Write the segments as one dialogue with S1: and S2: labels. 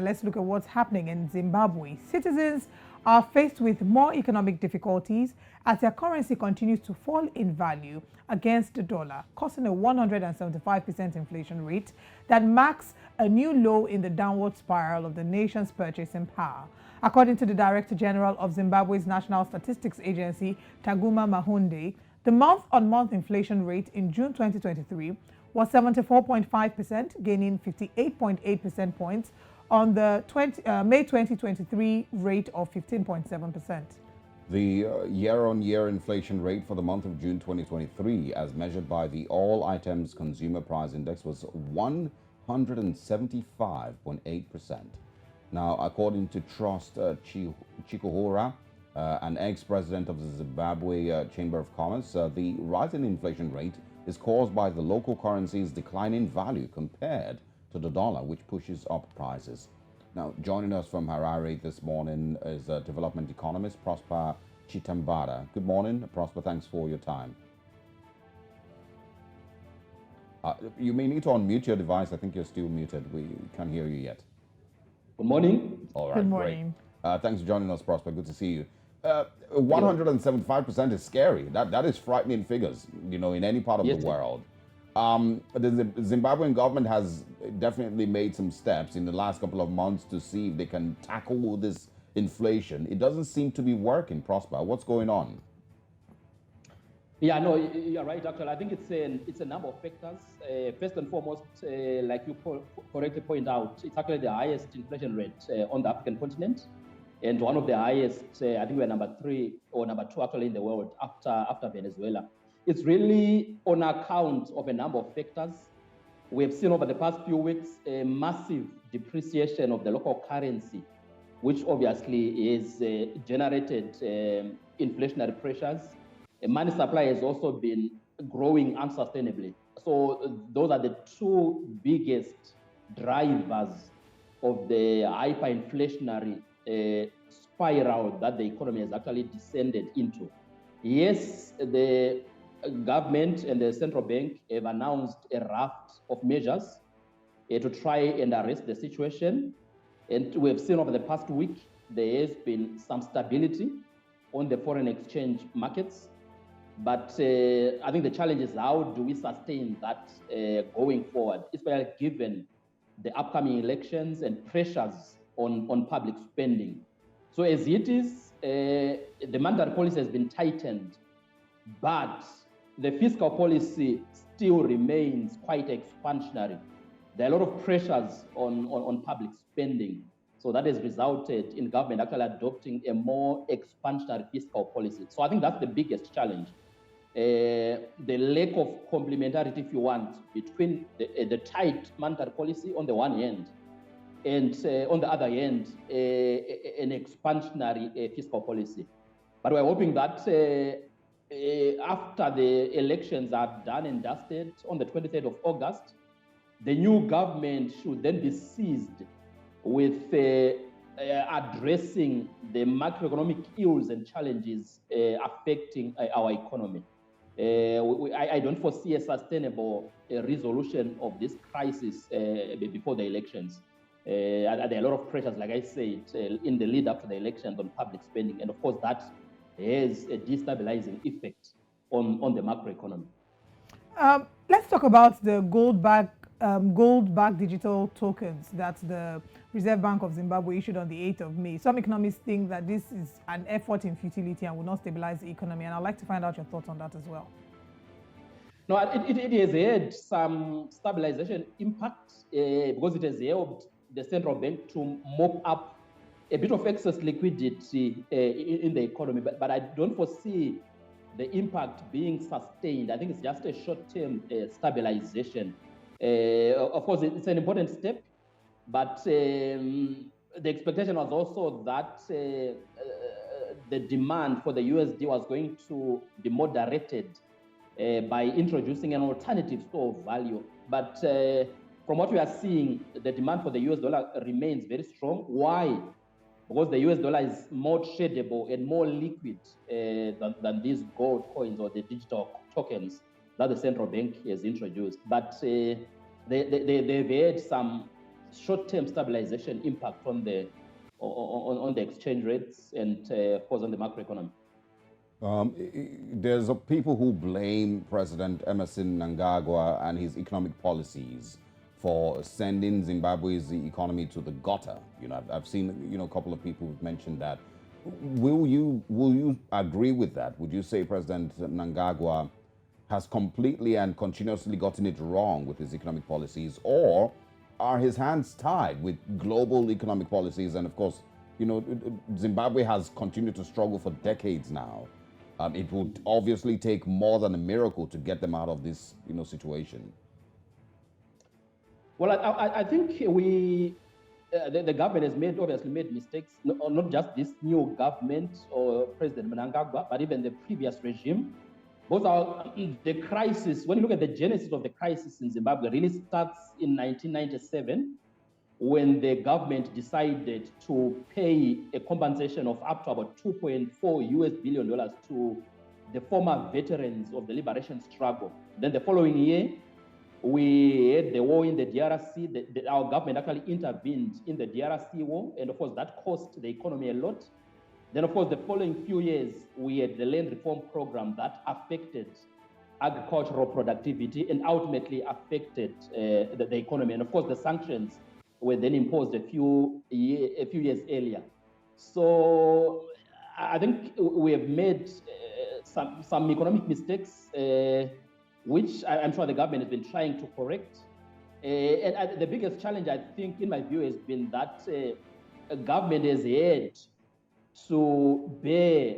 S1: Let's look at what's happening in Zimbabwe. Citizens are faced with more economic difficulties as their currency continues to fall in value against the dollar, causing a 175% inflation rate that marks a new low in the downward spiral of the nation's purchasing power. According to the Director General of Zimbabwe's National Statistics Agency, Taguma Mahonde, the month-on-month inflation rate in June 2023 was 74.5%, gaining 58.8% points on the May 2023 rate of 15.7%.
S2: The year-on-year inflation rate for the month of June 2023, as measured by the All Items Consumer Price Index, was 175.8%. Now, according to Trust Chikuhura, an ex-president of the Zimbabwe Chamber of Commerce, the rise in inflation rate is caused by the local currency's declining value compared to the dollar, which pushes up prices. Now, joining us from Harare this morning is development economist Prosper Chitambara. Good morning, Prosper. Thanks for your time. You may need to unmute your device. I think you're still muted. We can't hear you yet.
S3: Good morning.
S1: All right, good morning.
S2: Great. Thanks for joining us, Prosper. Good to see you. 175% is scary. That is frightening figures, in any part of the world. The Zimbabwean government has definitely made some steps in the last couple of months to see if they can tackle this inflation. It doesn't seem to be working, Prosper. What's going on?
S3: Yeah, no, you're right. Actually, I think it's a number of factors. First and foremost, like you correctly point out, it's actually the highest inflation rate on the African continent, and one of the highest. I think we're number 3 or number 2 actually in the world after Venezuela. It's really on account of a number of factors. We have seen over the past few weeks a massive depreciation of the local currency, which obviously is generated inflationary pressures. Money supply has also been growing unsustainably. So those are the two biggest drivers of the hyperinflationary spiral that the economy has actually descended into. Yes, the government and the central bank have announced a raft of measures to try and arrest the situation. And we have seen over the past week, there has been some stability on the foreign exchange markets. But I think the challenge is how do we sustain that going forward, especially given the upcoming elections and pressures on public spending. So as it is, the monetary policy has been tightened, but the fiscal policy still remains quite expansionary. There are a lot of pressures on public spending. So that has resulted in government actually adopting a more expansionary fiscal policy. So I think that's the biggest challenge. The lack of complementarity, if you want, between the tight monetary policy on the one hand and on the other hand, an expansionary fiscal policy. But we're hoping that after the elections are done and dusted on the 23rd of August, the new government should then be seized with addressing the macroeconomic ills and challenges affecting our economy. I don't foresee a sustainable resolution of this crisis before the elections. There are a lot of pressures, like I said, in the lead up to the elections on public spending. And of course, that has a destabilizing effect on the macroeconomy.
S1: Let's talk about the gold-backed digital tokens that the Reserve Bank of Zimbabwe issued on the 8th of May. Some economists think that this is an effort in futility and will not stabilize the economy. And I'd like to find out your thoughts on that as well.
S3: No, it has had some stabilization impact because it has helped the central bank to mop up a bit of excess liquidity in the economy. But I don't foresee the impact being sustained. I think it's just a short-term stabilization. Of course, it's an important step, but the expectation was also that the demand for the USD was going to be moderated by introducing an alternative store of value. But from what we are seeing, the demand for the US dollar remains very strong. Why? Because the US dollar is more tradable and more liquid than these gold coins or the digital tokens that the central bank has introduced. But they've had some short-term stabilization impact on the exchange rates and of course on the macroeconomy.
S2: There's people who blame President Emerson Mnangagwa and his economic policies for sending Zimbabwe's economy to the gutter. I've seen a couple of people who've mentioned that. Will you agree with that? Would you say President Mnangagwa has completely and continuously gotten it wrong with his economic policies, or are his hands tied with global economic policies? And of course, Zimbabwe has continued to struggle for decades now. It would obviously take more than a miracle to get them out of this, situation.
S3: Well, I think the government has obviously made mistakes, not just this new government or President Mnangagwa, but even the previous regime. Both are the crisis. When you look at the genesis of the crisis in Zimbabwe, really starts in 1997, when the government decided to pay a compensation of up to about $2.4 billion to the former veterans of the liberation struggle. Then the following year, we had the war in the DRC. Our government actually intervened in the DRC war, and of course that cost the economy a lot. Then, of course, the following few years, we had the land reform program that affected agricultural productivity and ultimately affected the economy. And of course, the sanctions were then imposed a few years earlier. So I think we have made some economic mistakes, which I'm sure the government has been trying to correct. And the biggest challenge, I think, in my view, has been that a government has had to bear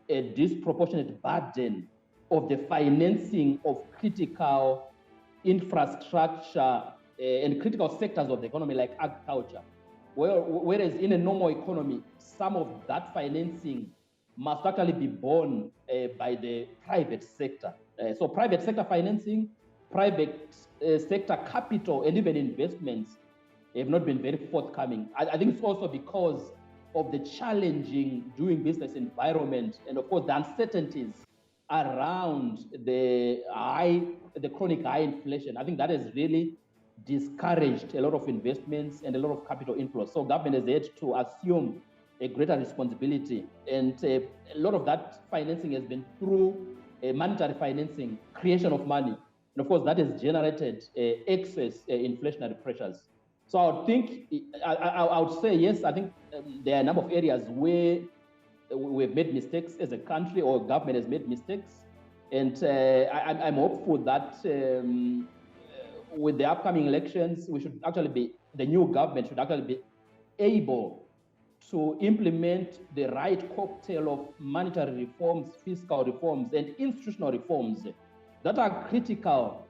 S3: a disproportionate burden of the financing of critical infrastructure and critical sectors of the economy like agriculture. Whereas in a normal economy, some of that financing must actually be borne by the private sector. So private sector financing, private sector capital, and even investments have not been very forthcoming. I think it's also because of the challenging doing business environment and of course the uncertainties around the chronic high inflation. I think that has really discouraged a lot of investments and a lot of capital inflows. So government has had to assume a greater responsibility, and a lot of that financing has been through monetary financing, creation of money, and of course that has generated excess inflationary pressures. So I would think, I would say yes, I think there are a number of areas where we've made mistakes as a country, or government has made mistakes. And I'm hopeful that with the upcoming elections, the new government should actually be able to implement the right cocktail of monetary reforms, fiscal reforms, and institutional reforms that are critical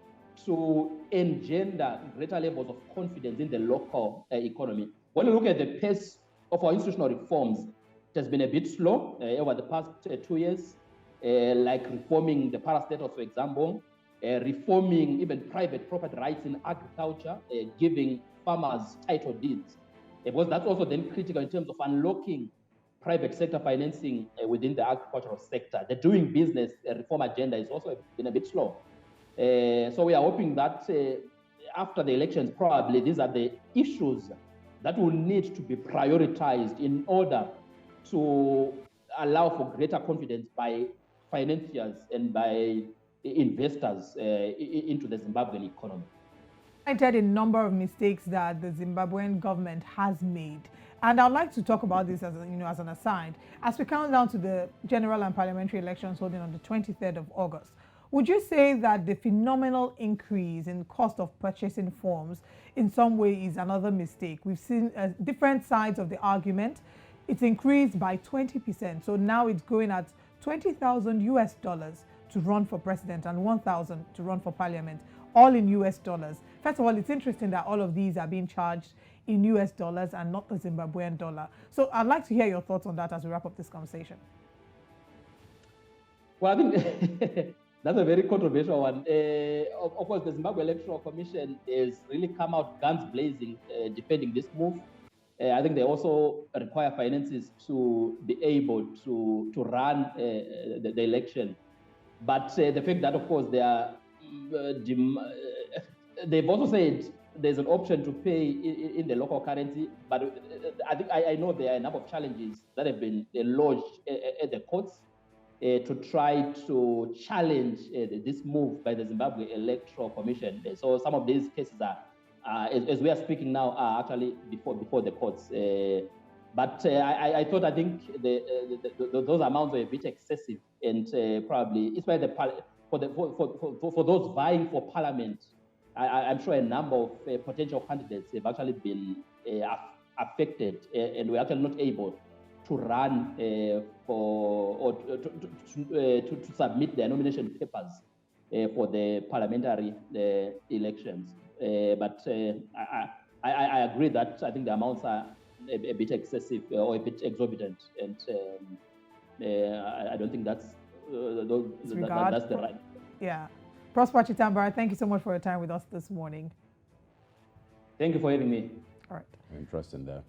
S3: to engender greater levels of confidence in the local economy. When you look at the pace of our institutional reforms, it has been a bit slow over the past 2 years, like reforming the parastatals, for example, reforming even private property rights in agriculture, giving farmers title deeds. Because that's also then critical in terms of unlocking private sector financing within the agricultural sector. The doing business reform agenda is also been a bit slow. So we are hoping that after the elections, probably these are the issues that will need to be prioritized in order to allow for greater confidence by financiers and by investors into the Zimbabwean economy.
S1: I did a number of mistakes that the Zimbabwean government has made. And I'd like to talk about this as an aside. As we count down to the general and parliamentary elections holding on the 23rd of August, would you say that the phenomenal increase in cost of purchasing forms in some way is another mistake? We've seen different sides of the argument. It's increased by 20%. So now it's going at $20,000 to run for president and $1,000 to run for parliament, all in US dollars. First of all, it's interesting that all of these are being charged in US dollars and not the Zimbabwean dollar. So I'd like to hear your thoughts on that as we wrap up this conversation.
S3: Well, I think that's a very controversial one. Of course, the Zimbabwe Electoral Commission has really come out guns blazing defending this move. I think they also require finances to be able to run the election. But the fact that, of course, they've also said there's an option to pay in the local currency, but I know there are a number of challenges that have been lodged at the courts to try to challenge this move by the Zimbabwe Electoral Commission. So some of these cases are, as we are speaking now, are actually before the courts. But I think those amounts are a bit excessive, and probably it's why for those vying for parliament, I'm sure a number of potential candidates have actually been affected, and we're actually not able to run to submit their nomination papers for the parliamentary elections. But I agree that I think the amounts are a bit excessive or a bit exorbitant, and I don't think that's the right.
S1: Yeah. Prosper Chitambara, thank you so much for your time with us this morning.
S3: Thank you for having me.
S1: All right.
S2: Interesting there.